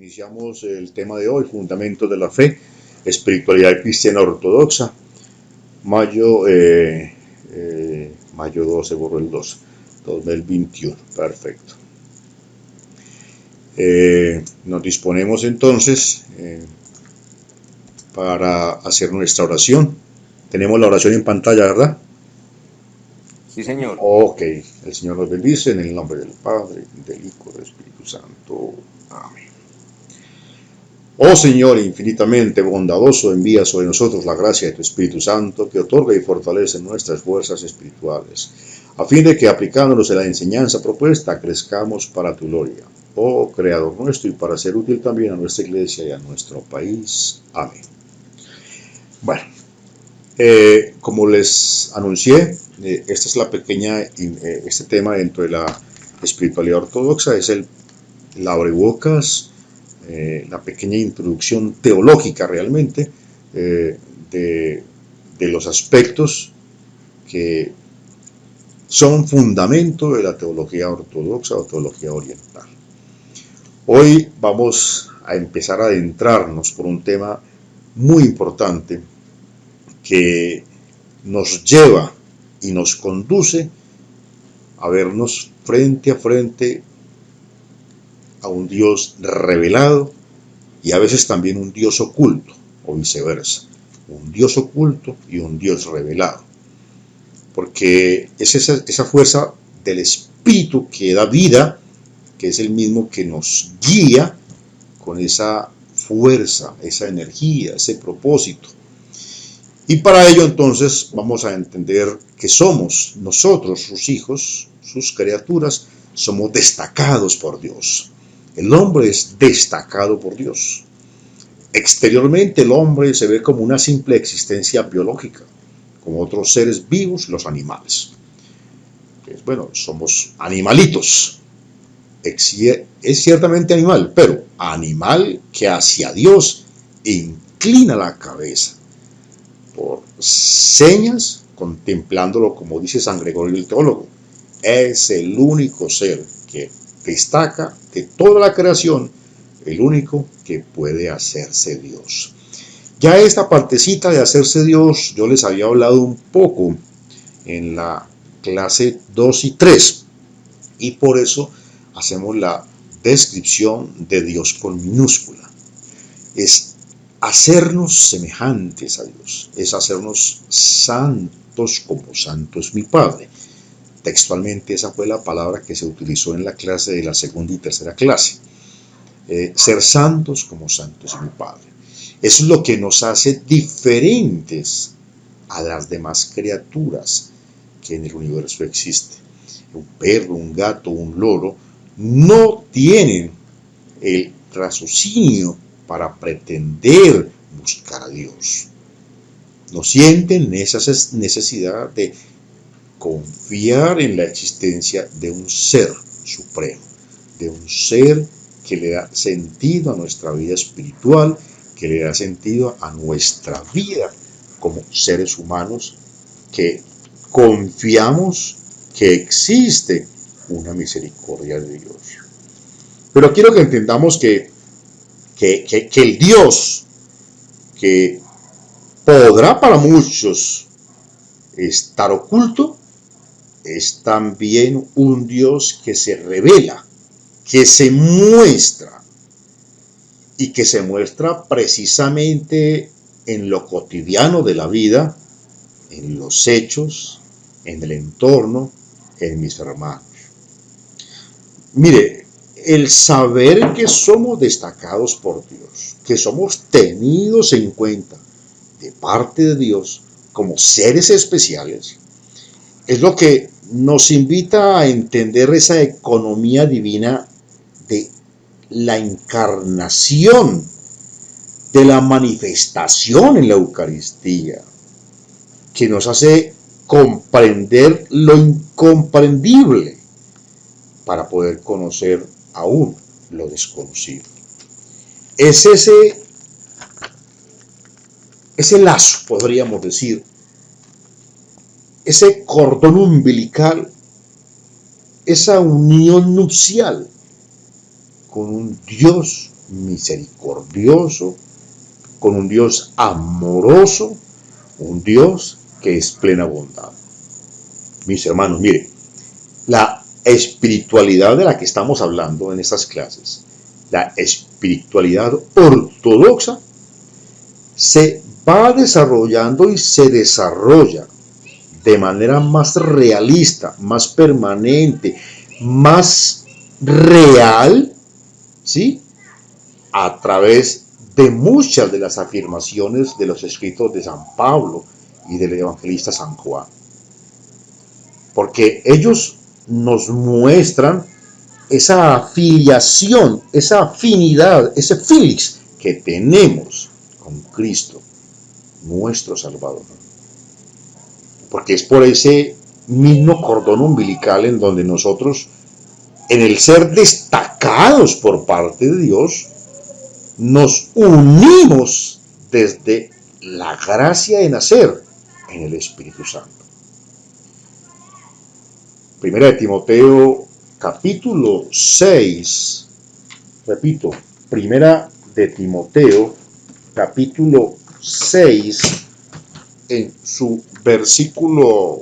iniciamos el tema de hoy, fundamentos de la fe, espiritualidad cristiana ortodoxa, mayo, mayo 12, borro el 2, 2021, perfecto. Nos disponemos entonces para hacer nuestra oración. Tenemos la oración en pantalla, ¿verdad? Sí, señor. Ok, el Señor nos bendice en el nombre del Padre, del Hijo y del Espíritu Santo. Amén. Oh Señor, infinitamente bondadoso, envía sobre nosotros la gracia de tu Espíritu Santo, que otorga y fortalece nuestras fuerzas espirituales, a fin de que aplicándonos en la enseñanza propuesta, crezcamos para tu gloria. Oh Creador nuestro, y para ser útil también a nuestra iglesia y a nuestro país. Amén. Bueno, como les anuncié, esta es la pequeña, este tema dentro de la espiritualidad ortodoxa es el abrebocas, la pequeña introducción teológica realmente de los aspectos que son fundamento de la teología ortodoxa o teología oriental. Hoy vamos a empezar a adentrarnos por un tema muy importante que nos lleva y nos conduce a vernos frente a frente a un Dios revelado y a veces también un Dios oculto, o viceversa, un Dios oculto y un Dios revelado, porque es esa fuerza del Espíritu que da vida, que es el mismo que nos guía con esa fuerza, esa energía, ese propósito. Y para ello entonces vamos a entender que somos nosotros, sus hijos, sus criaturas, somos destacados por Dios. El hombre es destacado por Dios. Exteriormente el hombre se ve como una simple existencia biológica, como otros seres vivos, los animales. Pues, bueno, somos animalitos. Es ciertamente animal, pero animal que hacia Dios inclina la cabeza por señas, contemplándolo, como dice San Gregorio el teólogo. Es el único ser que destaca de toda la creación, el único que puede hacerse Dios. Ya esta partecita de hacerse Dios, yo les había hablado un poco en la clase 2 y 3, y por eso hacemos la descripción de Dios con minúscula. Es hacernos semejantes a Dios, es hacernos santos como santo es mi Padre. Textualmente esa fue la palabra que se utilizó en la clase de la segunda y tercera clase. Ser santos como santo es mi Padre. Eso es lo que nos hace diferentes a las demás criaturas que en el universo existen. Un perro, un gato, un loro no tienen el raciocinio para pretender buscar a Dios. No sienten esa necesidad de confiar en la existencia de un ser supremo, de un ser que le da sentido a nuestra vida espiritual, que le da sentido a nuestra vida como seres humanos, que confiamos que existe una misericordia de Dios. Pero quiero que entendamos que el Dios que podrá para muchos estar oculto, es también un Dios que se revela, que se muestra, y que se muestra precisamente en lo cotidiano de la vida, en los hechos, en el entorno, en mis hermanos. Mire, el saber que somos destacados por Dios, que somos tenidos en cuenta de parte de Dios como seres especiales, es lo que nos invita a entender esa economía divina de la encarnación, de la manifestación en la Eucaristía, que nos hace comprender lo incomprendible para poder conocer aún lo desconocido. Es ese lazo, podríamos decir, ese cordón umbilical, esa unión nupcial con un Dios misericordioso, con un Dios amoroso, un Dios que es plena bondad. Mis hermanos, miren, la espiritualidad de la que estamos hablando en estas clases, la espiritualidad ortodoxa, se va desarrollando y se desarrolla de manera más realista, más permanente, más real, ¿sí? A través de muchas de las afirmaciones de los escritos de San Pablo y del evangelista San Juan. Porque ellos nos muestran esa afiliación, esa afinidad, ese filius que tenemos con Cristo, nuestro Salvador. Porque es por ese mismo cordón umbilical en donde nosotros, en el ser destacados por parte de Dios, nos unimos desde la gracia de nacer en el Espíritu Santo. Primera de Timoteo, capítulo 6, repito, Primera de Timoteo, capítulo 6, en su versículo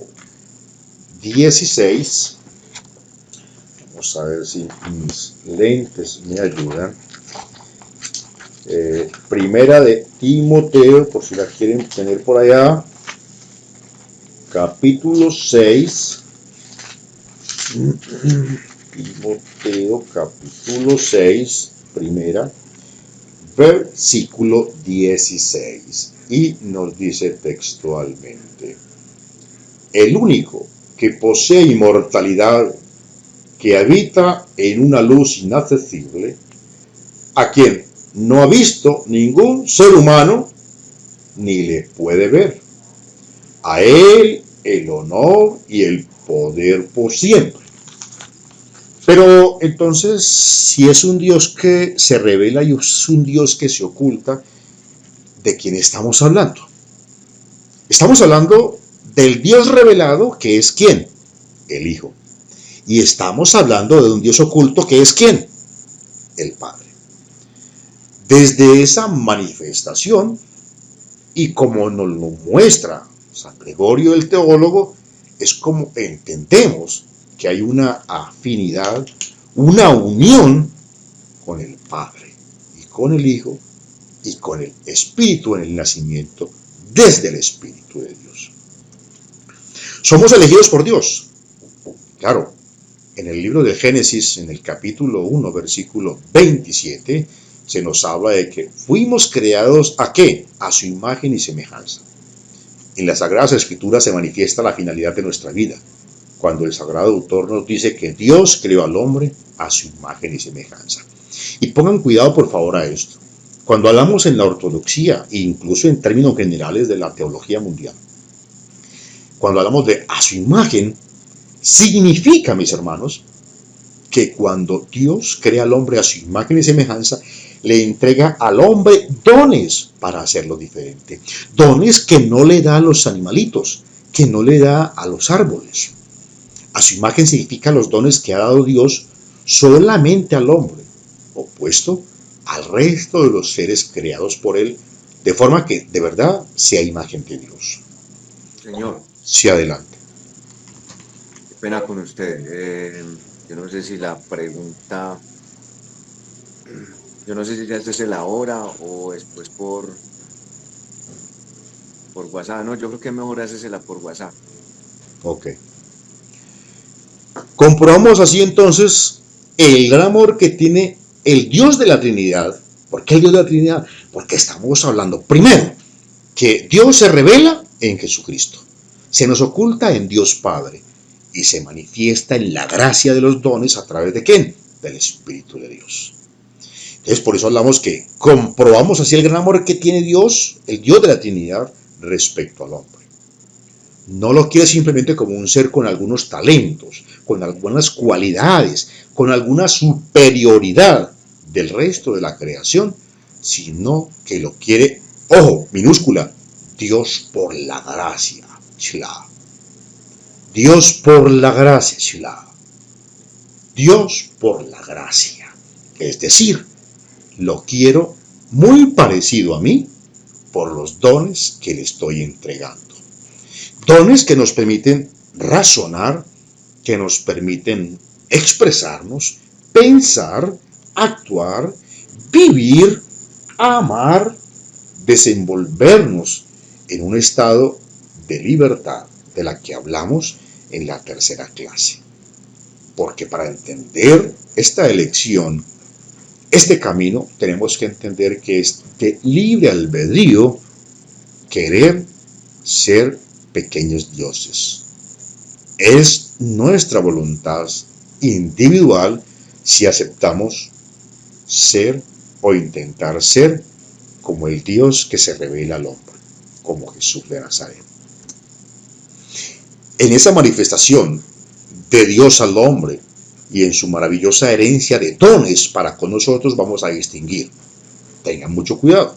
16, vamos a ver si mis lentes me ayudan. Primera de Timoteo, por si la quieren tener por allá, capítulo 6, Timoteo, capítulo 6, primera, versículo 16, y nos dice textualmente: el único que posee inmortalidad, que habita en una luz inaccesible, a quien no ha visto ningún ser humano ni le puede ver. A él el honor y el poder por siempre. Pero entonces, si es un Dios que se revela y es un Dios que se oculta, ¿de quién estamos hablando? Estamos hablando del Dios revelado, que es ¿quién? El Hijo. Y estamos hablando de un Dios oculto, que es ¿quién? El Padre. Desde esa manifestación, y como nos lo muestra San Gregorio el Teólogo, es como entendemos que hay una afinidad, una unión con el Padre y con el Hijo y con el Espíritu en el nacimiento desde el Espíritu de Dios. Somos elegidos por Dios. Claro, en el libro de Génesis, en el capítulo 1, versículo 27, se nos habla de que fuimos creados ¿a qué? A su imagen y semejanza. En las Sagradas Escrituras se manifiesta la finalidad de nuestra vida, cuando el Sagrado Autor nos dice que Dios creó al hombre a su imagen y semejanza. Y pongan cuidado por favor a esto. Cuando hablamos en la ortodoxia, e incluso en términos generales de la teología mundial, cuando hablamos de a su imagen, significa, mis hermanos, que cuando Dios crea al hombre a su imagen y semejanza, le entrega al hombre dones para hacerlo diferente. Dones que no le da a los animalitos, que no le da a los árboles. A su imagen significa los dones que ha dado Dios solamente al hombre, opuesto al resto de los seres creados por él, de forma que de verdad sea imagen de Dios. Señor. Sí, adelante. Qué pena con usted. Yo no sé si la pregunta, yo no sé si ya es la hora o después por WhatsApp. No, yo creo que mejor hacésela por WhatsApp. Ok. Comprobamos así entonces el gran amor que tiene el Dios de la Trinidad. ¿Por qué el Dios de la Trinidad? Porque estamos hablando, primero, que Dios se revela en Jesucristo, se nos oculta en Dios Padre y se manifiesta en la gracia de los dones a través de ¿quién? Del Espíritu de Dios. Entonces por eso hablamos que comprobamos así el gran amor que tiene Dios, el Dios de la Trinidad, respecto al hombre. No lo quiere simplemente como un ser con algunos talentos, con algunas cualidades, con alguna superioridad del resto de la creación, sino que lo quiere, ojo, minúscula, Dios por la gracia, Shila. Dios por la gracia, Shila. Dios por la gracia. Es decir, lo quiero muy parecido a mí por los dones que le estoy entregando. Dones que nos permiten razonar, que nos permiten expresarnos, pensar, actuar, vivir, amar, desenvolvernos en un estado de libertad de la que hablamos en la tercera clase. Porque para entender esta elección, este camino, tenemos que entender que es de libre albedrío querer ser pequeños dioses. Es nuestra voluntad individual si aceptamos ser o intentar ser como el Dios que se revela al hombre, como Jesús de Nazaret. En esa manifestación de Dios al hombre y en su maravillosa herencia de dones para con nosotros vamos a distinguir, tengan mucho cuidado,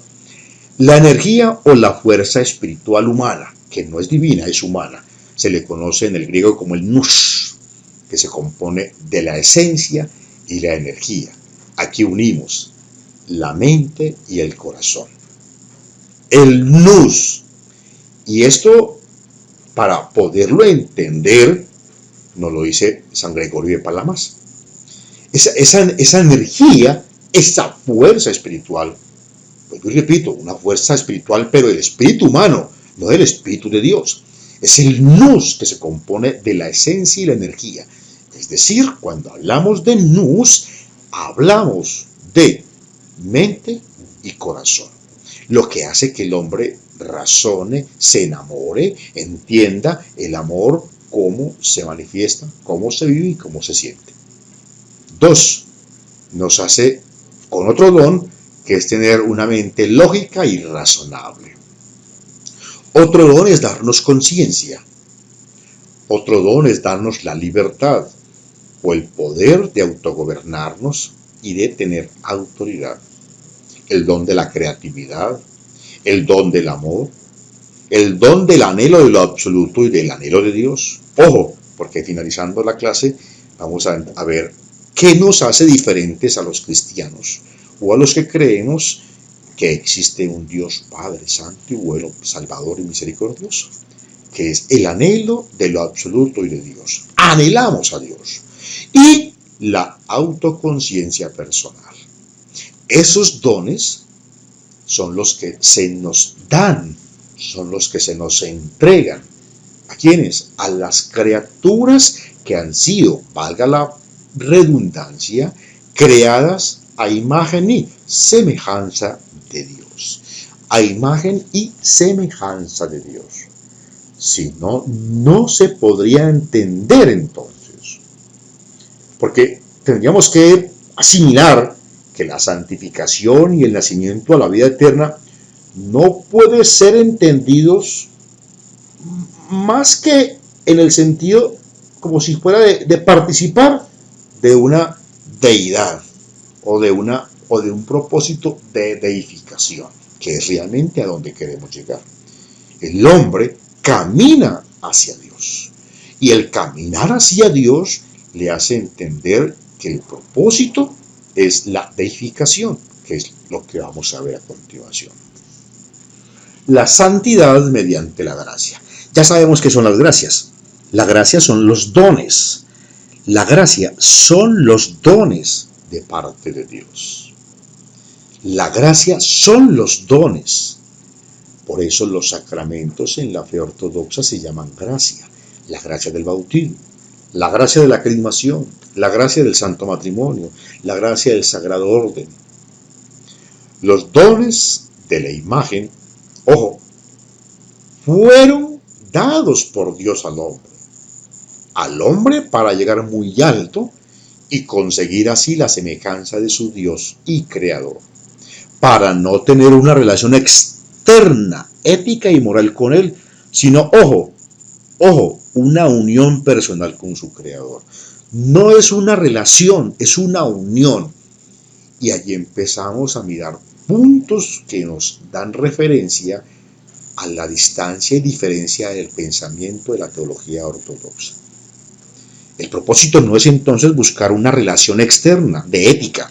la energía o la fuerza espiritual humana, que no es divina, es humana, se le conoce en el griego como el nous, que se compone de la esencia y la energía. Aquí unimos la mente y el corazón. El nous. Y esto, para poderlo entender, nos lo dice San Gregorio de Palamas. Esa energía, esa fuerza espiritual, pues yo repito, una fuerza espiritual, pero del espíritu humano, no del espíritu de Dios. Es el nous que se compone de la esencia y la energía. Es decir, cuando hablamos de nous, hablamos de mente y corazón. Lo que hace que el hombre razone, se enamore, entienda el amor, cómo se manifiesta, cómo se vive y cómo se siente. 2. Nos hace con otro don, que es tener una mente lógica y razonable. Otro don es darnos conciencia. Otro don es darnos la libertad o el poder de autogobernarnos y de tener autoridad. El don de la creatividad, el don del amor, el don del anhelo de lo absoluto y del anhelo de Dios. Ojo, porque finalizando la clase vamos a ver qué nos hace diferentes a los cristianos o a los que creemos que existe un Dios Padre Santo y bueno, Salvador y misericordioso, que es el anhelo de lo absoluto y de Dios. Anhelamos a Dios. Y la autoconciencia personal. Esos dones son los que se nos dan, son los que se nos entregan. ¿A quiénes? A las criaturas que han sido, valga la redundancia, creadas a imagen y semejanza de Dios. A imagen y semejanza de Dios. Si no, no se podría entender entonces. Porque tendríamos que asimilar que la santificación y el nacimiento a la vida eterna no puede ser entendidos más que en el sentido como si fuera de participar de una deidad o de un propósito de deificación, que es realmente a donde queremos llegar. El hombre camina hacia Dios y el caminar hacia Dios le hace entender que el propósito es la deificación, que es lo que vamos a ver a continuación. La santidad mediante la gracia. Ya sabemos qué son las gracias. La gracia son los dones. La gracia son los dones de parte de Dios. La gracia son los dones. Por eso los sacramentos en la fe ortodoxa se llaman gracia. La gracia del bautismo, la gracia de la crismación, la gracia del santo matrimonio, la gracia del sagrado orden. Los dones de la imagen, ojo, fueron dados por Dios al hombre para llegar muy alto y conseguir así la semejanza de su Dios y Creador, para no tener una relación externa, ética y moral con Él, sino, ojo, una unión personal con su Creador. No es una relación, es una unión. Y allí empezamos a mirar puntos que nos dan referencia a la distancia y diferencia del pensamiento de la teología ortodoxa. El propósito no es entonces buscar una relación externa, de ética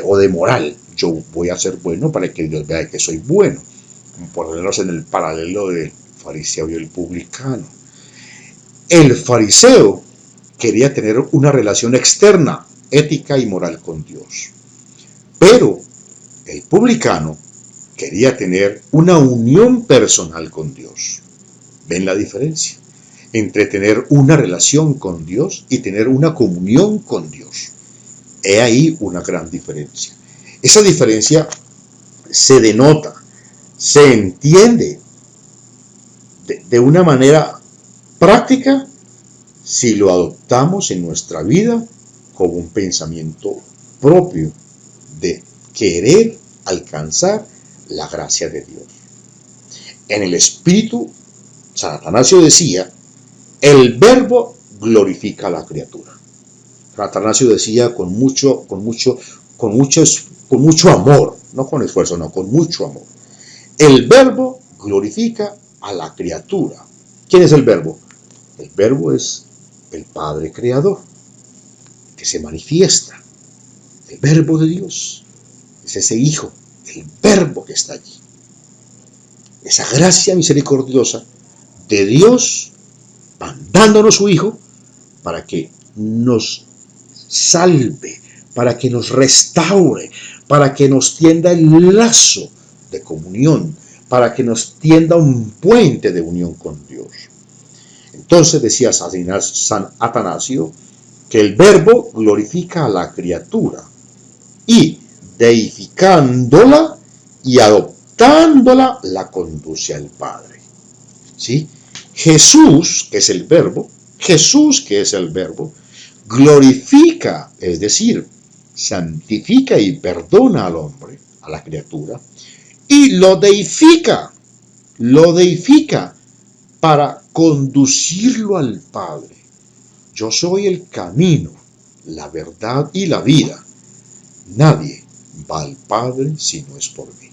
o de moral, yo voy a ser bueno para que Dios vea que soy bueno. Por ponernos en el paralelo del fariseo y el publicano. El fariseo quería tener una relación externa, ética y moral con Dios. Pero el publicano quería tener una unión personal con Dios. ¿Ven la diferencia? Entre tener una relación con Dios y tener una comunión con Dios. He ahí una gran diferencia. Esa diferencia se denota, se entiende de una manera práctica si lo adoptamos en nuestra vida como un pensamiento propio de querer alcanzar la gracia de Dios. En el Espíritu, San Atanasio decía, el Verbo glorifica a la criatura. San Atanasio decía con mucho amor, no con esfuerzo, no, con mucho amor. El Verbo glorifica a la criatura. ¿Quién es el Verbo? El Verbo es el Padre Creador, que se manifiesta. El Verbo de Dios es ese Hijo, el Verbo que está allí. Esa gracia misericordiosa de Dios mandándonos su Hijo para que nos salve, para que nos restaure, para que nos tienda el lazo de comunión, para que nos tienda un puente de unión con Dios. Entonces decía San Atanasio que el Verbo glorifica a la criatura y deificándola y adoptándola la conduce al Padre. ¿Sí? Jesús, que es el Verbo, glorifica, es decir, santifica y perdona al hombre, a la criatura, y lo deifica para conducirlo al Padre. Yo soy el camino, la verdad y la vida. Nadie va al Padre si no es por mí.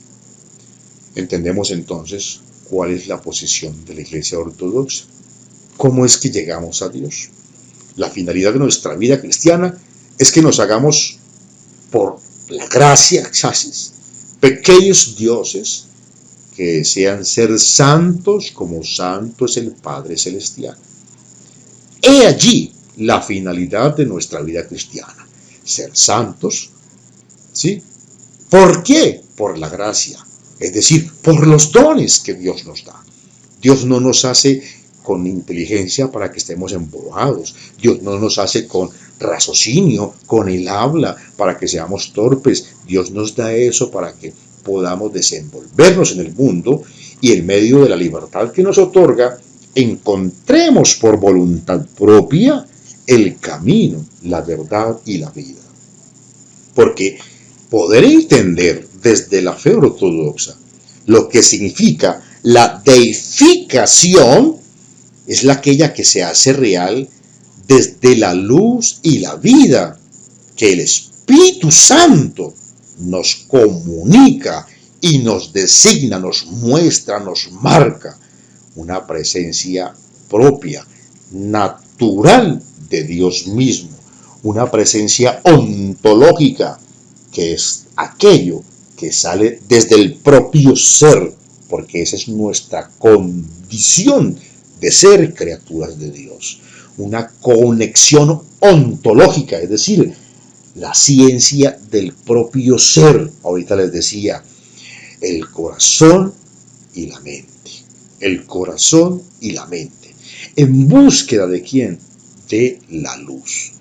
Entendemos entonces cuál es la posición de la Iglesia Ortodoxa. ¿Cómo es que llegamos a Dios? La finalidad de nuestra vida cristiana es que nos hagamos por la gracia, pequeños dioses que desean ser santos como santo es el Padre Celestial. He allí la finalidad de nuestra vida cristiana, ser santos, ¿sí? ¿Por qué? Por la gracia, es decir, por los dones que Dios nos da. Dios no nos hace con inteligencia para que estemos embobados. Dios no nos hace con raciocinio, con el habla, para que seamos torpes. Dios nos da eso para que podamos desenvolvernos en el mundo y en medio de la libertad que nos otorga, encontremos por voluntad propia el camino, la verdad y la vida. Porque poder entender desde la fe ortodoxa lo que significa la deificación es aquella que se hace real desde la luz y la vida que el Espíritu Santo nos comunica y nos designa, nos muestra, nos marca una presencia propia, natural de Dios mismo, una presencia ontológica que es aquello que sale desde el propio ser, porque esa es nuestra condición de ser criaturas de Dios. Una conexión ontológica, es decir, la ciencia del propio ser. Ahorita les decía, el corazón y la mente. El corazón y la mente. ¿En búsqueda de quién? De la luz.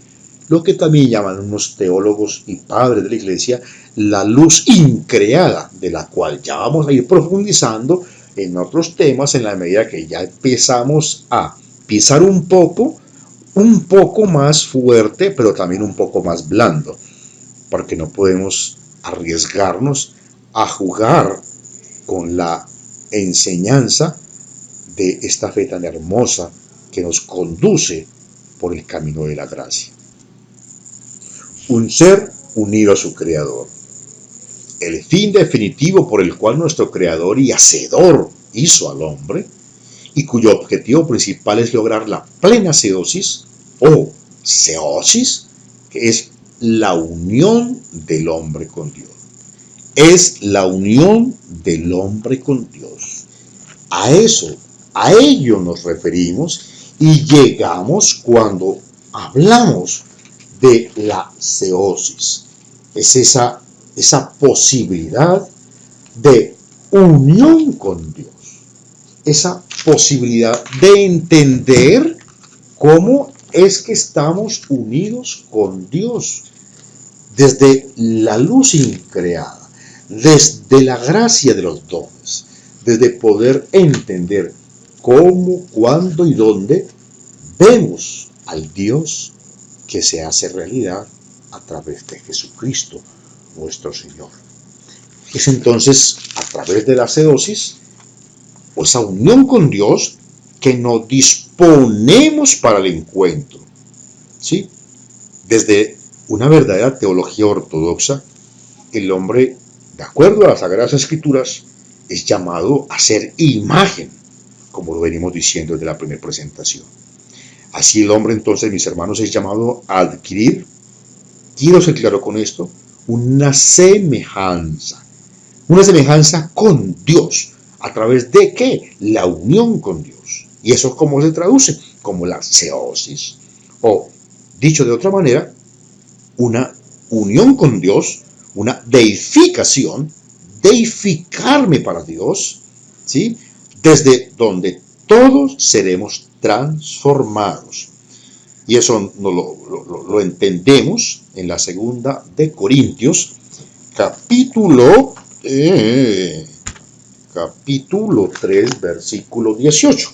Lo que también llaman unos teólogos y padres de la Iglesia, la luz increada, de la cual ya vamos a ir profundizando en otros temas en la medida que ya empezamos a pisar un poco más fuerte, pero también un poco más blando, porque no podemos arriesgarnos a jugar con la enseñanza de esta fe tan hermosa que nos conduce por el camino de la gracia. Un ser unido a su Creador. El fin definitivo por el cual nuestro Creador y Hacedor hizo al hombre, y cuyo objetivo principal es lograr la plena seosis o seosis, que es la unión del hombre con Dios. es la unión del hombre con Dios. A eso, a ello nos referimos y llegamos cuando hablamos de la seosis. Es esa posibilidad de unión con Dios. Esa posibilidad de entender cómo es que estamos unidos con Dios desde la luz increada, desde la gracia de los dones, desde poder entender cómo, cuándo y dónde vemos al Dios que se hace realidad a través de Jesucristo, nuestro Señor. Es entonces a través de la seosis, o esa unión con Dios, que nos disponemos para el encuentro. ¿Sí? Desde una verdadera teología ortodoxa, el hombre, de acuerdo a las Sagradas Escrituras, es llamado a ser imagen, como lo venimos diciendo desde la primera presentación. Así el hombre, entonces, mis hermanos, es llamado a adquirir, quiero ser claro con esto, una semejanza con Dios. ¿A través de qué? La unión con Dios. ¿Y eso cómo se traduce? Como la seosis. O, dicho de otra manera, una unión con Dios, una deificación, deificarme para Dios, ¿sí? Desde donde todos seremos transformados. Y eso lo entendemos en la segunda de Corintios, capítulo 3, versículo 18.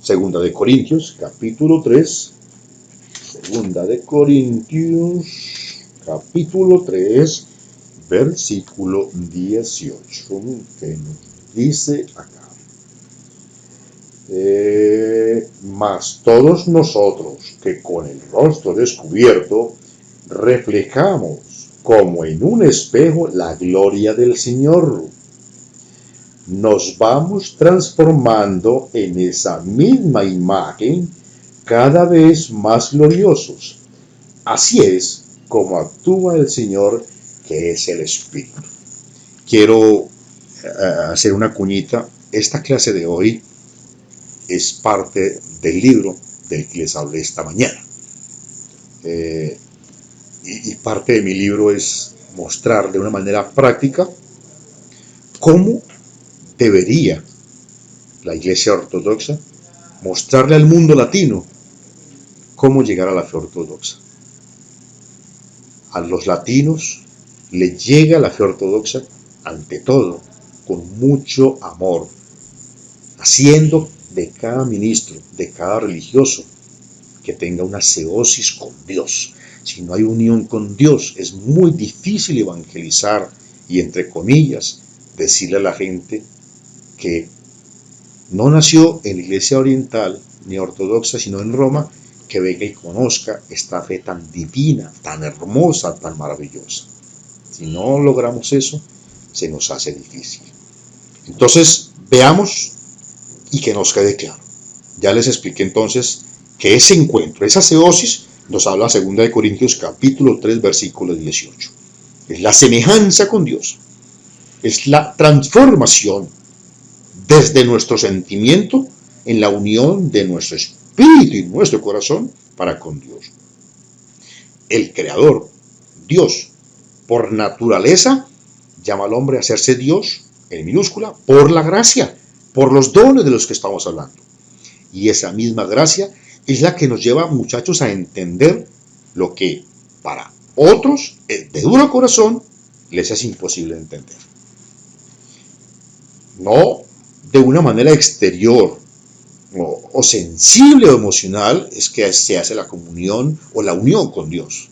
Segunda de Corintios, capítulo 3, segunda de Corintios, capítulo 3, versículo 18, que nos dice acá. Mas todos nosotros que con el rostro descubierto reflejamos como en un espejo la gloria del Señor, nos vamos transformando en esa misma imagen cada vez más gloriosos. Así es como actúa el Señor, que es el Espíritu. Quiero hacer una cuñita. Esta clase de hoy es parte del libro del que les hablé esta mañana. Y parte de mi libro es mostrar de una manera práctica cómo debería la Iglesia Ortodoxa mostrarle al mundo latino cómo llegar a la fe ortodoxa. A los latinos les llega la fe ortodoxa, ante todo, con mucho amor, haciendo de cada ministro, de cada religioso, que tenga una seosis con Dios. Si no hay unión con Dios, es muy difícil evangelizar y, entre comillas, decirle a la gente que no nació en la Iglesia Oriental ni ortodoxa, sino en Roma, que venga y conozca esta fe tan divina, tan hermosa, tan maravillosa. Si no logramos eso, se nos hace difícil. Entonces, veamos y que nos quede claro. Ya les expliqué entonces que ese encuentro, esa seosis, nos habla 2 Corintios capítulo 3, versículo 18. Es la semejanza con Dios. Es la transformación desde nuestro sentimiento en la unión de nuestro espíritu y nuestro corazón para con Dios. El Creador, Dios, por naturaleza, llama al hombre a hacerse Dios, en minúscula, por la gracia, por los dones de los que estamos hablando. Y esa misma gracia es la que nos lleva, muchachos, a entender lo que para otros, de duro corazón, les es imposible entender. No de una manera exterior o sensible o emocional es que se hace la comunión o la unión con Dios,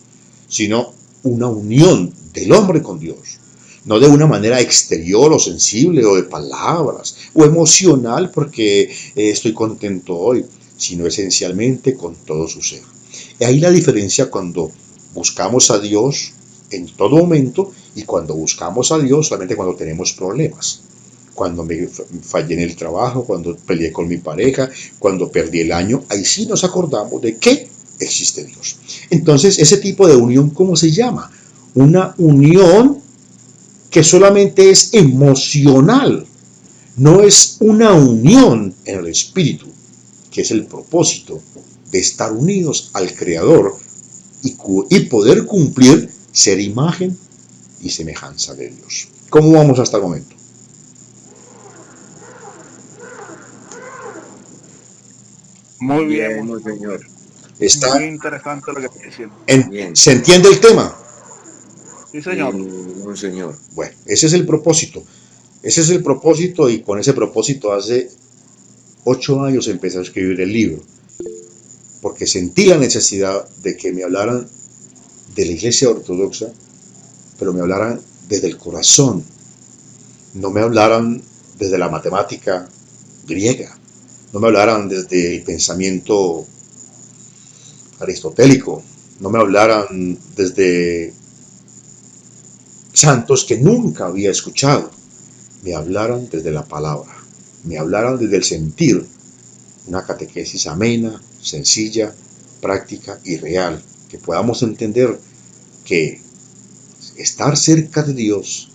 sino una unión del hombre con Dios. No de una manera exterior o sensible o de palabras o emocional porque estoy contento hoy, sino esencialmente con todo su ser. Y ahí la diferencia cuando buscamos a Dios en todo momento y cuando buscamos a Dios solamente cuando tenemos problemas. Cuando me fallé en el trabajo, cuando peleé con mi pareja, cuando perdí el año, ahí sí nos acordamos de que existe Dios. Entonces, ese tipo de unión, ¿cómo se llama? Una unión que solamente es emocional, no es una unión en el espíritu, que es el propósito de estar unidos al Creador y poder cumplir ser imagen y semejanza de Dios. ¿Cómo vamos hasta el momento? Muy bien, Bien, monseñor. ¿Está muy interesante lo que está diciendo. Bien. ¿Se entiende el tema? Sí, señor. Monseñor. Bueno, ese es el propósito. Ese es el propósito, y con ese propósito hace 8 años empecé a escribir el libro, porque sentí la necesidad de que me hablaran de la Iglesia Ortodoxa, pero me hablaran desde el corazón, no me hablaran desde la matemática griega, no me hablaran desde el pensamiento aristotélico, no me hablaran desde santos que nunca había escuchado, me hablaran desde la palabra, me hablaran desde el sentir, una catequesis amena, sencilla, práctica y real, que podamos entender que estar cerca de Dios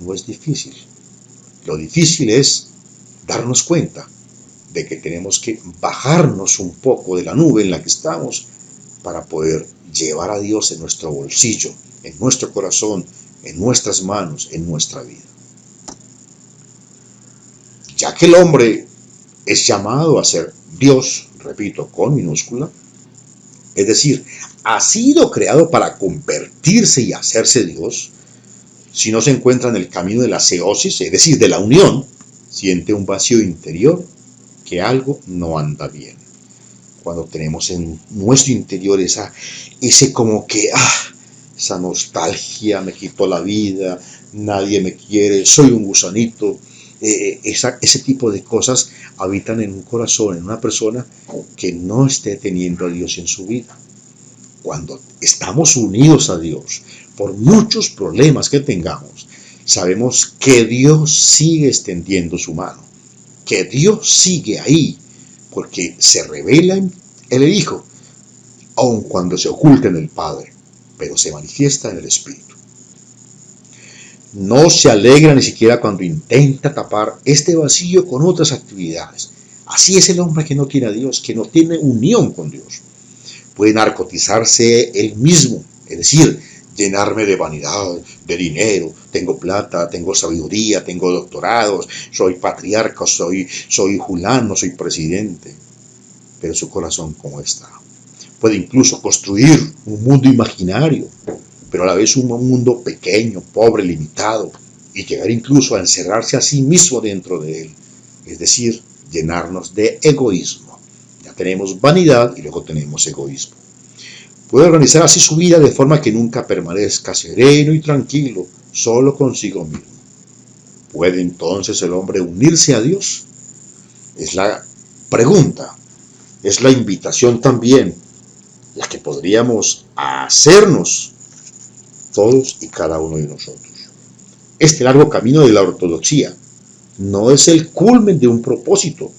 no es difícil. Lo difícil es darnos cuenta de que tenemos que bajarnos un poco de la nube en la que estamos para poder llevar a Dios en nuestro bolsillo, en nuestro corazón, en nuestras manos, en nuestra vida. Ya que el hombre es llamado a ser Dios, repito, con minúscula, es decir, ha sido creado para convertirse y hacerse Dios, si no se encuentra en el camino de la ceosis, es decir, de la unión, siente un vacío interior, que algo no anda bien. Cuando tenemos en nuestro interior ese como que, esa nostalgia, me quitó la vida, nadie me quiere, soy un gusanito, ese tipo de cosas habitan en un corazón, en una persona que no esté teniendo a Dios en su vida. Cuando estamos unidos a Dios, por muchos problemas que tengamos, sabemos que Dios sigue extendiendo su mano, que Dios sigue ahí, porque se revela en el Hijo, aun cuando se oculta en el Padre, pero se manifiesta en el Espíritu. No se alegra ni siquiera cuando intenta tapar este vacío con otras actividades. Así es el hombre que no tiene a Dios, que no tiene unión con Dios. Puede narcotizarse él mismo, es decir, llenarme de vanidad, de dinero, tengo plata, tengo sabiduría, tengo doctorados, soy patriarca, soy fulano, soy presidente. Pero su corazón, ¿cómo está? Puede incluso construir un mundo imaginario, pero a la vez un mundo pequeño, pobre, limitado, y llegar incluso a encerrarse a sí mismo dentro de él, es decir, llenarnos de egoísmo. Ya tenemos vanidad y luego tenemos egoísmo. Puede organizar así su vida de forma que nunca permanezca sereno y tranquilo, solo consigo mismo. ¿Puede entonces el hombre unirse a Dios? Es la pregunta, es la invitación también, la que podríamos hacernos todos y cada uno de nosotros. Este largo camino de la ortodoxia no es el culmen de un propósito,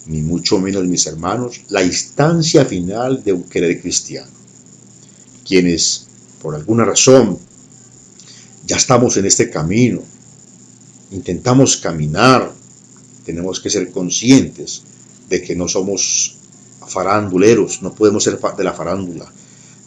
ni mucho menos, mis hermanos, la instancia final de un querer cristiano. Quienes, por alguna razón, ya estamos en este camino, intentamos caminar, tenemos que ser conscientes de que no somos faranduleros, no podemos ser de la farándula,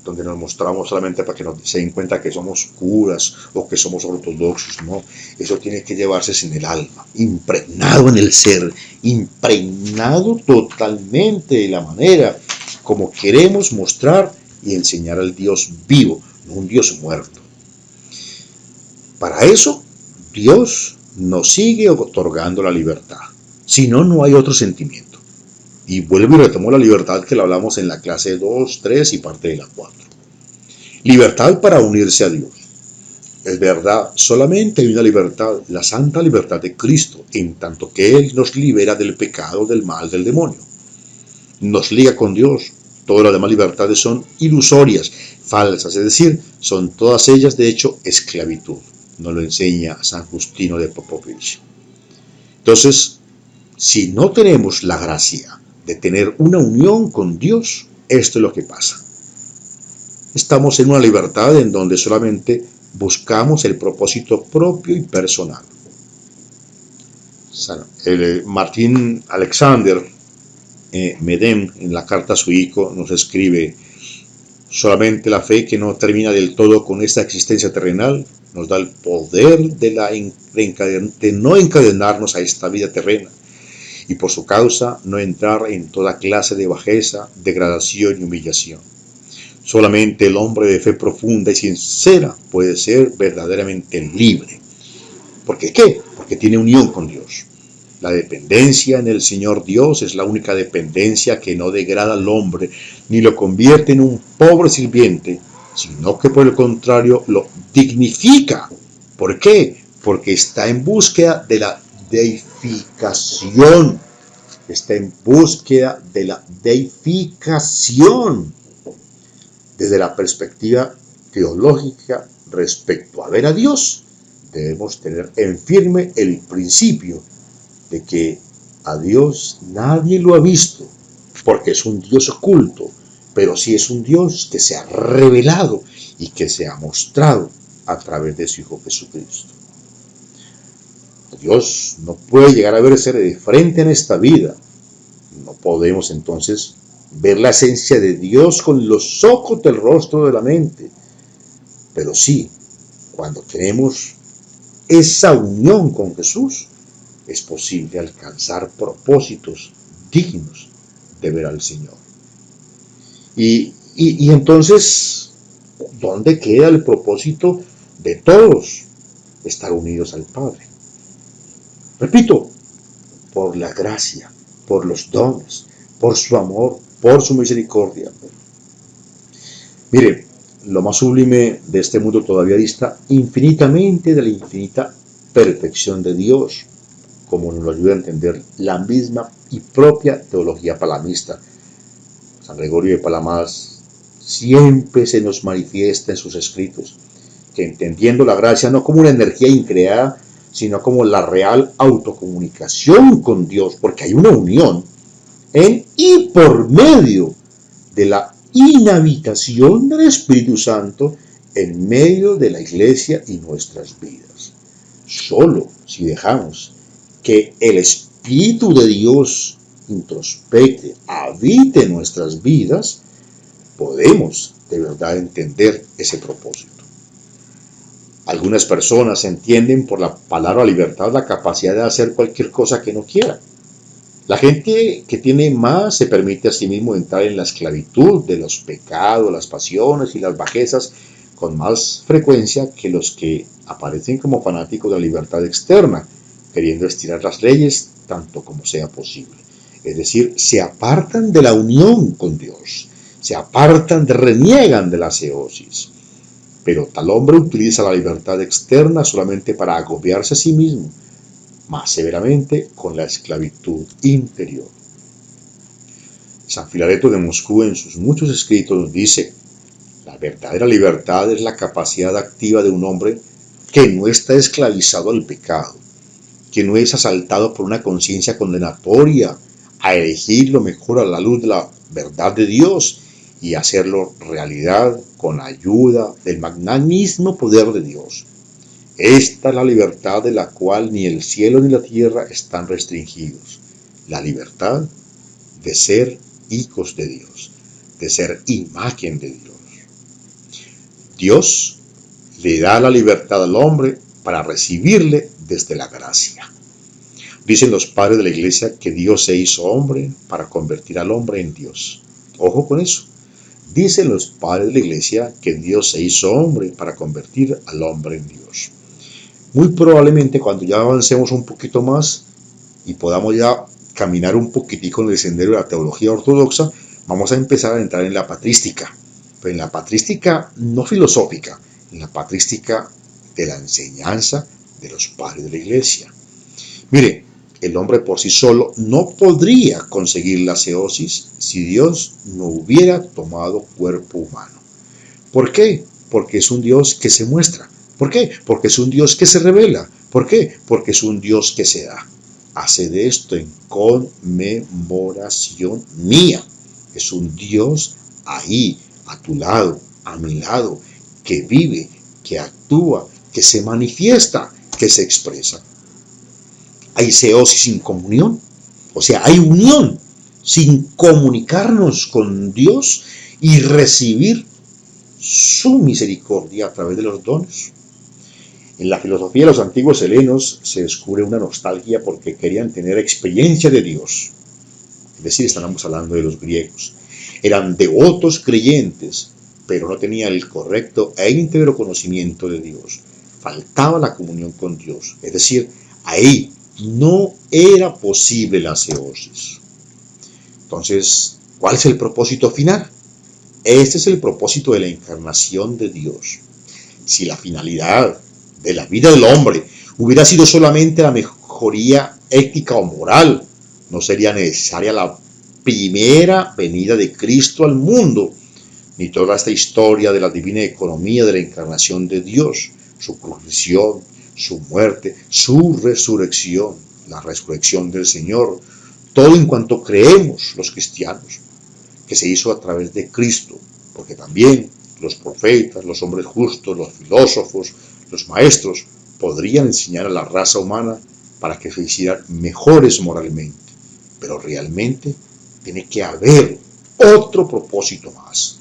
donde nos mostramos solamente para que se den cuenta que somos curas o que somos ortodoxos, no. Eso tiene que llevarse en el alma, impregnado en el ser, impregnado totalmente de la manera como queremos mostrar y enseñar al Dios vivo, no un Dios muerto. Para eso, Dios nos sigue otorgando la libertad, si no, no hay otro sentimiento. Y vuelvo y retomo la libertad que la hablamos en la clase 2, 3 y parte de la 4. Libertad para unirse a Dios. Es verdad, solamente hay una libertad, la santa libertad de Cristo, en tanto que Él nos libera del pecado, del mal, del demonio. Nos liga con Dios. Todas las demás libertades son ilusorias, falsas, es decir, son todas ellas de hecho esclavitud. Nos lo enseña San Justino de Popovich. Entonces, si no tenemos la gracia de tener una unión con Dios, esto es lo que pasa. Estamos en una libertad en donde solamente buscamos el propósito propio y personal. Martín Alexander Medem, en la carta a su hijo, nos escribe: solamente la fe que no termina del todo con esta existencia terrenal nos da el poder de no encadenarnos a esta vida terrena y por su causa no entrar en toda clase de bajeza, degradación y humillación. Solamente el hombre de fe profunda y sincera puede ser verdaderamente libre. ¿Por qué? Porque tiene unión con Dios. La dependencia en el Señor Dios es la única dependencia que no degrada al hombre ni lo convierte en un pobre sirviente, sino que por el contrario lo dignifica. ¿Por qué? Porque está en búsqueda de la deificación. Está en búsqueda de la deificación. Desde la perspectiva teológica respecto a ver a Dios, debemos tener en firme el principio de que a Dios nadie lo ha visto, porque es un Dios oculto, pero sí es un Dios que se ha revelado y que se ha mostrado a través de su Hijo Jesucristo. Dios no puede llegar a verse de frente en esta vida. No podemos entonces ver la esencia de Dios con los ojos del rostro de la mente, pero sí, cuando tenemos esa unión con Jesús, es posible alcanzar propósitos dignos de ver al Señor. Y entonces, ¿dónde queda el propósito de todos? Estar unidos al Padre. Repito, por la gracia, por los dones, por su amor, por su misericordia. Mire, lo más sublime de este mundo todavía dista infinitamente de la infinita perfección de Dios, como nos lo ayuda a entender la misma y propia teología palamista. San Gregorio de Palamas siempre se nos manifiesta en sus escritos que, entendiendo la gracia no como una energía increada, sino como la real autocomunicación con Dios, porque hay una unión en y por medio de la inhabitación del Espíritu Santo en medio de la Iglesia y nuestras vidas. Solo si dejamos que el Espíritu de Dios introspecte, habite en nuestras vidas, podemos de verdad entender ese propósito. Algunas personas entienden por la palabra libertad la capacidad de hacer cualquier cosa que no quiera. La gente que tiene más se permite a sí mismo entrar en la esclavitud de los pecados, las pasiones y las bajezas con más frecuencia que los que aparecen como fanáticos de la libertad externa, queriendo estirar las leyes tanto como sea posible. Es decir, se apartan de la unión con Dios, se apartan, reniegan de la ceosis. Pero tal hombre utiliza la libertad externa solamente para agobiarse a sí mismo, más severamente con la esclavitud interior. San Filareto de Moscú en sus muchos escritos nos dice: la verdadera libertad es la capacidad activa de un hombre que no está esclavizado al pecado, que no es asaltado por una conciencia condenatoria a elegir lo mejor a la luz de la verdad de Dios y hacerlo realidad con ayuda del magnánimo poder de Dios. Esta es la libertad de la cual ni el cielo ni la tierra están restringidos. La libertad de ser hijos de Dios, de ser imagen de Dios. Dios le da la libertad al hombre para recibirle desde la gracia. Dicen los padres de la iglesia que Dios se hizo hombre para convertir al hombre en Dios. Ojo con eso. Dicen los padres de la iglesia que Dios se hizo hombre para convertir al hombre en Dios. Muy probablemente cuando ya avancemos un poquito más y podamos ya caminar un poquitico en el sendero de la teología ortodoxa, vamos a empezar a entrar en la patrística, pero en la patrística no filosófica, en la patrística de la enseñanza de los padres de la iglesia. Mire, el hombre por sí solo no podría conseguir la ceosis si Dios no hubiera tomado cuerpo humano. ¿Por qué? Porque es un Dios que se muestra. ¿Por qué? Porque es un Dios que se revela. ¿Por qué? Porque es un Dios que se da. Hace de esto en conmemoración mía. Es un Dios ahí, a tu lado, a mi lado, que vive, que actúa, que se manifiesta, que se expresa. Hay seosis sin comunión, o sea, hay unión sin comunicarnos con Dios y recibir su misericordia a través de los dones. En la filosofía de los antiguos helenos se descubre una nostalgia porque querían tener experiencia de Dios. Es decir, estamos hablando de los griegos. Eran devotos creyentes, pero no tenían el correcto e íntegro conocimiento de Dios. Faltaba la comunión con Dios. Es decir, ahí no era posible la seosis. Entonces, ¿cuál es el propósito final? Este es el propósito de la encarnación de Dios. Si la finalidad de la vida del hombre hubiera sido solamente la mejoría ética o moral, no sería necesaria la primera venida de Cristo al mundo, ni toda esta historia de la divina economía de la encarnación de Dios, su crucifixión, su muerte, su resurrección, la resurrección del Señor, todo en cuanto creemos los cristianos, que se hizo a través de Cristo, porque también los profetas, los hombres justos, los filósofos, los maestros podrían enseñar a la raza humana para que se hicieran mejores moralmente, pero realmente tiene que haber otro propósito más,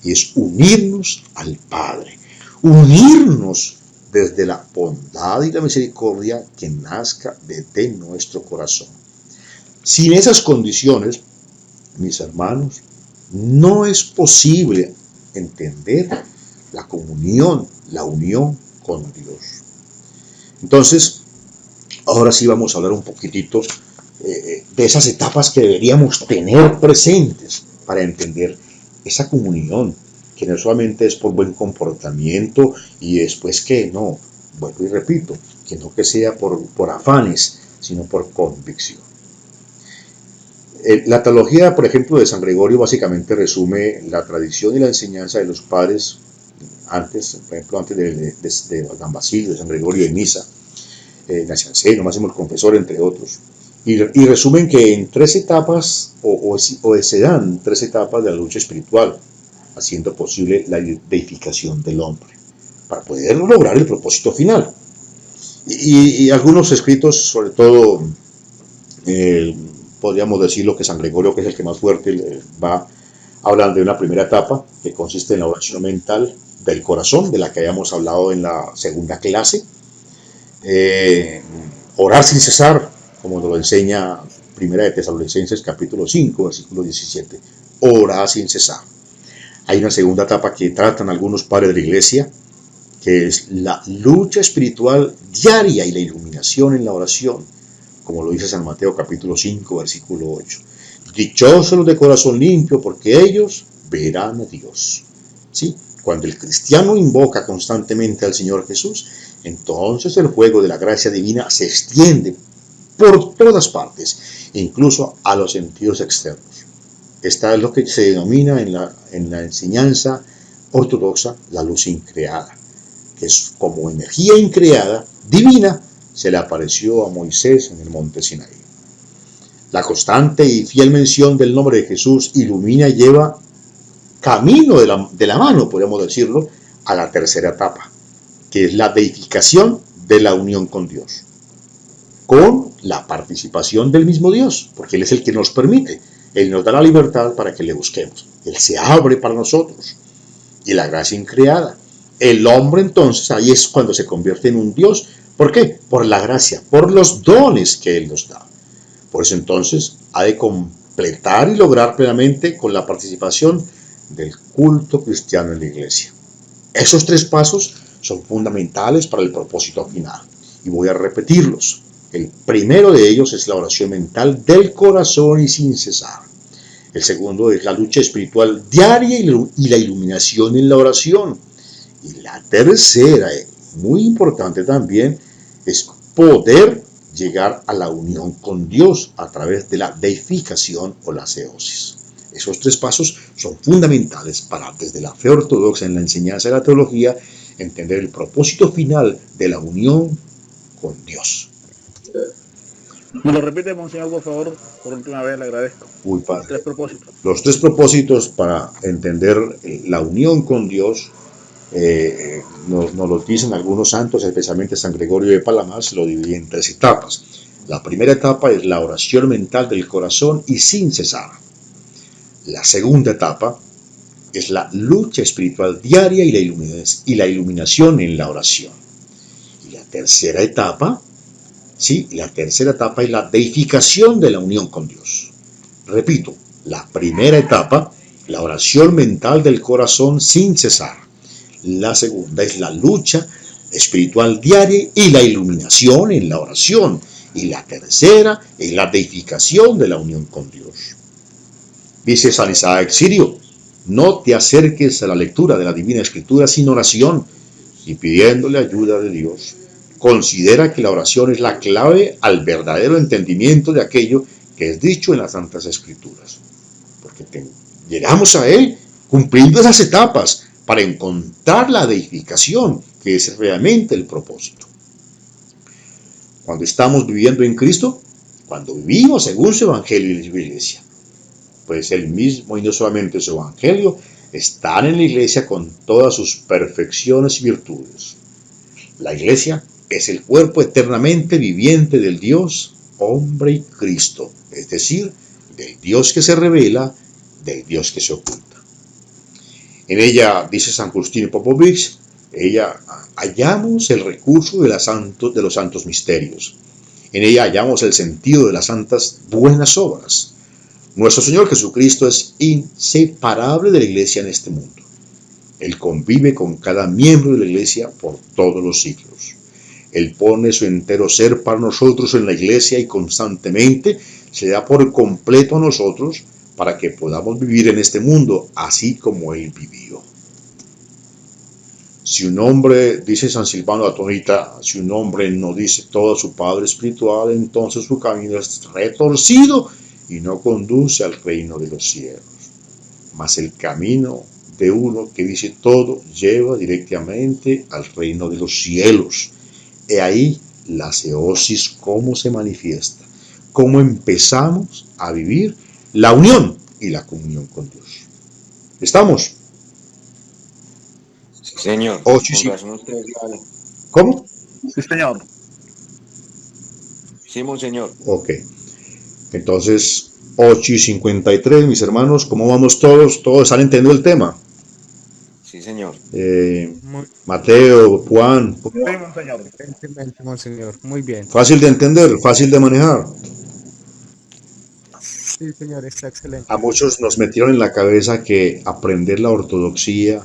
y es unirnos al Padre, unirnos desde la bondad y la misericordia que nazca desde nuestro corazón. Sin esas condiciones, mis hermanos, no es posible entender la comunión, la unión con Dios. Entonces, ahora sí vamos a hablar un poquitito de esas etapas que deberíamos tener presentes para entender esa comunión, que no solamente es por buen comportamiento y después que no, vuelvo y repito, que no que sea por afanes, sino por convicción. La teología, por ejemplo, de San Gregorio básicamente resume la tradición y la enseñanza de los padres antes, por ejemplo, antes de San Basilio, de San Gregorio de Nisa, Nacianceno, Máximo el Confesor, entre otros. Y resumen que en tres etapas, o se dan tres etapas de la lucha espiritual, haciendo posible la deificación del hombre, para poder lograr el propósito final. Y algunos escritos, sobre todo, podríamos decirlo que San Gregorio, que es el que más fuerte va hablando de una primera etapa, que consiste en la oración mental del corazón, de la que habíamos hablado en la segunda clase. Orar sin cesar, como nos lo enseña Primera de Tesalonicenses capítulo 5, versículo 17. Orar sin cesar. Hay una segunda etapa que tratan algunos padres de la iglesia, que es la lucha espiritual diaria y la iluminación en la oración, como lo dice San Mateo capítulo 5, versículo 8. Dichosos los de corazón limpio, porque ellos verán a Dios. ¿Sí? Cuando el cristiano invoca constantemente al Señor Jesús, entonces el fuego de la gracia divina se extiende por todas partes, incluso a los sentidos externos. Esta es lo que se denomina en la enseñanza ortodoxa la luz increada, que es como energía increada, divina, se le apareció a Moisés en el monte Sinaí. La constante y fiel mención del nombre de Jesús ilumina y lleva camino de la mano, podríamos decirlo, a la tercera etapa, que es la deificación de la unión con Dios, con la participación del mismo Dios, porque Él es el que nos permite, Él nos da la libertad para que le busquemos, Él se abre para nosotros, y la gracia increada. El hombre entonces, ahí es cuando se convierte en un Dios. ¿Por qué? Por la gracia, por los dones que Él nos da. Por eso entonces ha de completar y lograr plenamente con la participación del culto cristiano en la iglesia. Esos tres pasos son fundamentales para el propósito final, y voy a repetirlos. El primero de ellos es la oración mental del corazón y sin cesar. El segundo es la lucha espiritual diaria y la iluminación en la oración. Y la tercera, muy importante también, es poder llegar a la unión con Dios a través de la deificación o la seosis. Esos tres pasos son fundamentales para, desde la fe ortodoxa en la enseñanza de la teología, entender el propósito final de la unión con Dios. ¿Me lo repite, monseñor, por favor? Por última vez, le agradezco. Uy, padre. Tres propósitos. Los tres propósitos para entender la unión con Dios Nos lo dicen algunos santos, especialmente San Gregorio de Palamas, lo divide en 3 etapas. La primera etapa es la oración mental del corazón y sin cesar. La segunda etapa es la lucha espiritual diaria y la iluminación en la oración. Y la tercera etapa, sí, la tercera etapa es la deificación de la unión con Dios. Repito, la primera etapa, la oración mental del corazón sin cesar. La segunda es la lucha espiritual diaria y la iluminación en la oración. Y la tercera es la deificación de la unión con Dios. Dice San Isaac Sirio, no te acerques a la lectura de la Divina Escritura sin oración y pidiéndole ayuda de Dios. Considera que la oración es la clave al verdadero entendimiento de aquello que es dicho en las Santas Escrituras. Porque llegamos a Él cumpliendo esas etapas para encontrar la deificación, que es realmente el propósito. Cuando estamos viviendo en Cristo, cuando vivimos según su Evangelio y la Iglesia, pues Él mismo y no solamente su Evangelio están en la Iglesia con todas sus perfecciones y virtudes. La Iglesia es el cuerpo eternamente viviente del Dios, hombre y Cristo, es decir, del Dios que se revela, del Dios que se oculta. En ella, dice San Justino Popovich, hallamos el recurso de los santos misterios. En ella hallamos el sentido de las santas buenas obras. Nuestro Señor Jesucristo es inseparable de la Iglesia en este mundo. Él convive con cada miembro de la Iglesia por todos los siglos. Él pone su entero ser para nosotros en la Iglesia y constantemente se da por completo a nosotros para que podamos vivir en este mundo así como Él vivió. Si un hombre, dice San Silvano Atonita, si un hombre no dice todo a su Padre espiritual, entonces su camino es retorcido y no conduce al reino de los cielos. Mas el camino de uno que dice todo lleva directamente al reino de los cielos. He ahí la ceosis, cómo se manifiesta, cómo empezamos a vivir la unión y la comunión con Dios. ¿Estamos? Sí, señor. 8 y Con 5. razón usted habla. ¿Cómo? Sí, señor. Sí, monseñor. Ok. Entonces, 8:53, mis hermanos, ¿cómo vamos todos? ¿Todos están entendiendo el tema? Sí, señor. Muy Mateo, Juan, Sí, monseñor. excelentemente, monseñor. Muy bien. fácil de entender, fácil de manejar. Sí, señor, está A excelente. muchos nos metieron en la cabeza que aprender la ortodoxia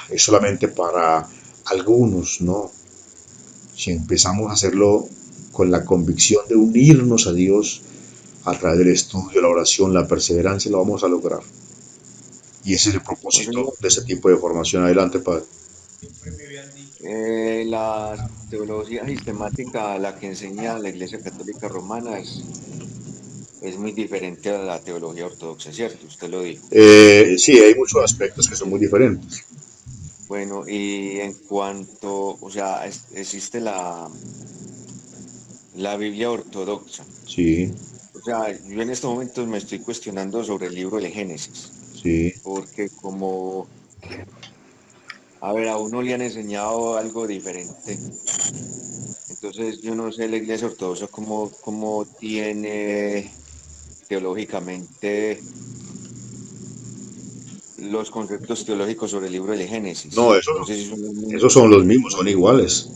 es solamente para algunos, ¿no? Si empezamos a hacerlo con la convicción de unirnos a Dios a través del estudio, la oración, la perseverancia, lo vamos a lograr. Y ese es el propósito Monseñor, de ese tipo de formación. Adelante, Padre. la teología sistemática a la que enseña la Iglesia Católica Romana es muy diferente a la teología ortodoxa, ¿cierto? Usted lo dijo. Sí, hay muchos aspectos que son muy diferentes. Bueno, y en cuanto, o sea, existe la Biblia ortodoxa. Sí, O sea, yo en estos momentos me estoy cuestionando sobre el libro de Génesis, sí. porque como, a ver, a uno le han enseñado algo diferente. Entonces, yo no sé la Iglesia ortodoxa cómo tiene teológicamente los conceptos teológicos sobre el libro de No, Génesis. eso, No sé si son esos son los mismos, son iguales.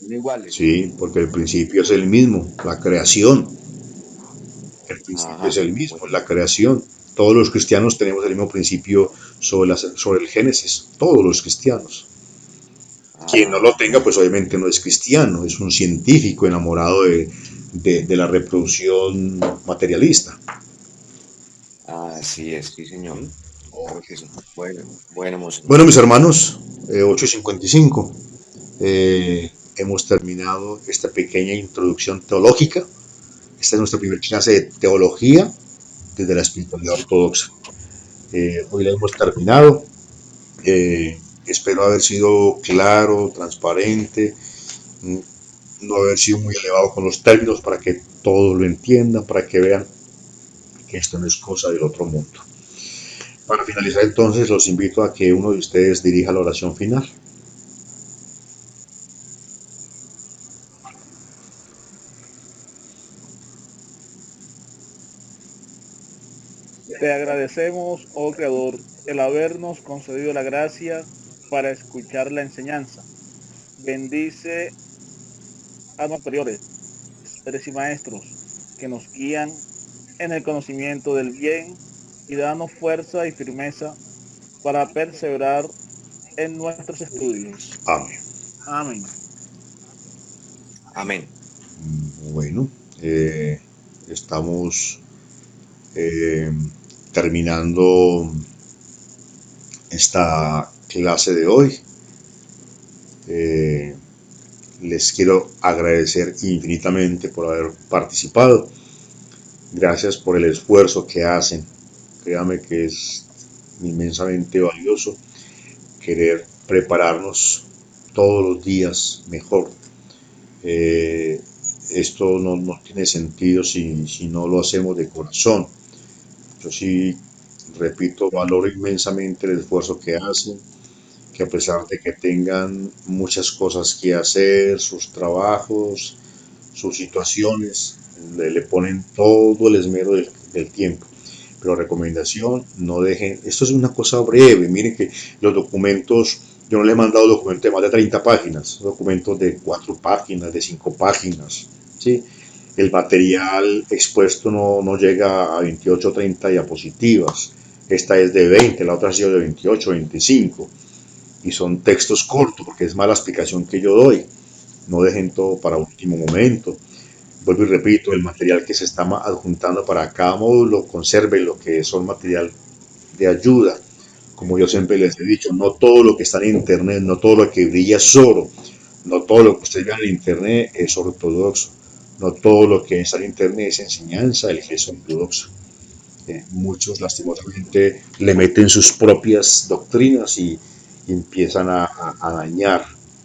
iguales. Sí, porque el principio es el mismo, la creación. El principio es Ajá, el mismo, bueno, la creación. Todos los cristianos tenemos el mismo principio sobre el Génesis, todos los cristianos. Quien no lo tenga, bueno, pues obviamente no es cristiano, es un científico enamorado de la reproducción materialista. así es, sí, señor. ¿Mm? Claro que sí. Bueno, bueno, monseñor. Bueno, mis hermanos, 8:55, hemos terminado esta pequeña introducción teológica. Esta es nuestra primera clase de teología desde la espiritualidad ortodoxa. Hoy la hemos terminado. Espero haber sido claro, transparente, no haber sido muy elevado con los términos para que todos lo entiendan, para que vean que esto no es cosa del otro mundo. Para finalizar entonces, los invito a que uno de ustedes dirija la oración final. Te agradecemos, oh Creador, el habernos concedido la gracia para escuchar la enseñanza. Bendice a los superiores, padres y maestros que nos guían en el conocimiento del bien y danos fuerza y firmeza para perseverar en nuestros estudios. Amén. Amén. Amén. Bueno, estamos eh, terminando esta clase de hoy. Les quiero agradecer infinitamente por haber participado. Gracias por el esfuerzo que hacen. Créame que es inmensamente valioso querer prepararnos todos los días mejor. Eh, Esto no tiene sentido si no lo hacemos de corazón. Yo sí, repito, valoro inmensamente el esfuerzo que hacen, que a pesar de que tengan muchas cosas que hacer, sus trabajos, sus situaciones, le ponen todo el esmero del tiempo. Pero recomendación, no dejen, esto es una cosa breve, miren que los documentos, yo no les he mandado documentos de más de 30 páginas, documentos de 4 páginas, de 5 páginas, ¿sí? El material expuesto no llega a 28 o 30 diapositivas, esta es de 20, la otra ha sido de 28 o 25, y son textos cortos, porque es más la explicación que yo doy, no dejen todo para último momento. Vuelvo y repito, el material que se está adjuntando para cada módulo, conserve lo que son material de ayuda. Como yo siempre les he dicho, no todo lo que está en internet, no todo lo que brilla es oro, no todo lo que ustedes vean en internet es ortodoxo, no todo lo que está en internet es enseñanza del Iglesia ortodoxa. Muchos lastimosamente le meten sus propias doctrinas y empiezan a dañar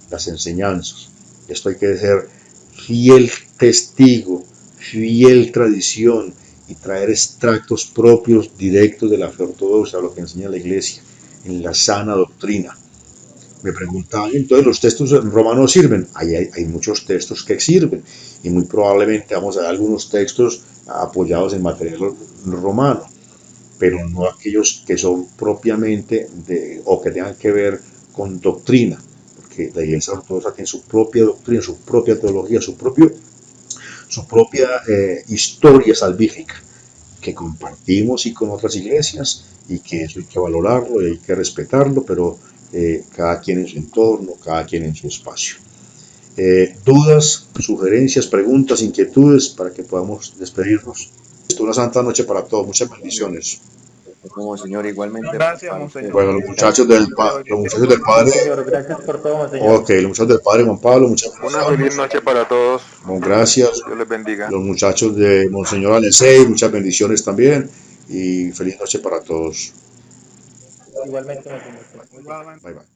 las enseñanzas. Esto hay que ser fiel testigo, fiel tradición y traer extractos propios directos de la fe ortodoxa, lo que enseña la iglesia, en la sana doctrina. Me preguntaban, entonces los textos romanos sirven. Hay muchos textos que sirven y muy probablemente vamos a ver algunos textos apoyados en material romano, pero no aquellos que son propiamente o que tengan que ver con doctrina, porque la iglesia ortodoxa tiene su propia doctrina, su propia teología, su propia historia salvífica que compartimos y con otras iglesias y que eso hay que valorarlo y hay que respetarlo, pero cada quien en su entorno, cada quien en su espacio. Dudas, sugerencias, preguntas, inquietudes para que podamos despedirnos. Una santa noche para todos, muchas bendiciones. Como señor, igualmente Gracias, para usted. monseñor. Bueno, los muchachos del, los muchachos del padre, Señor, gracias por todo, monseñor. ok, los muchachos del padre Juan Pablo, muchas Una bendiciones. feliz noche para todos. Gracias. Dios les bendiga. Los muchachos de Monseñor Alesei, muchas bendiciones también y feliz noche para todos. Igualmente, monseñor. Bye bye.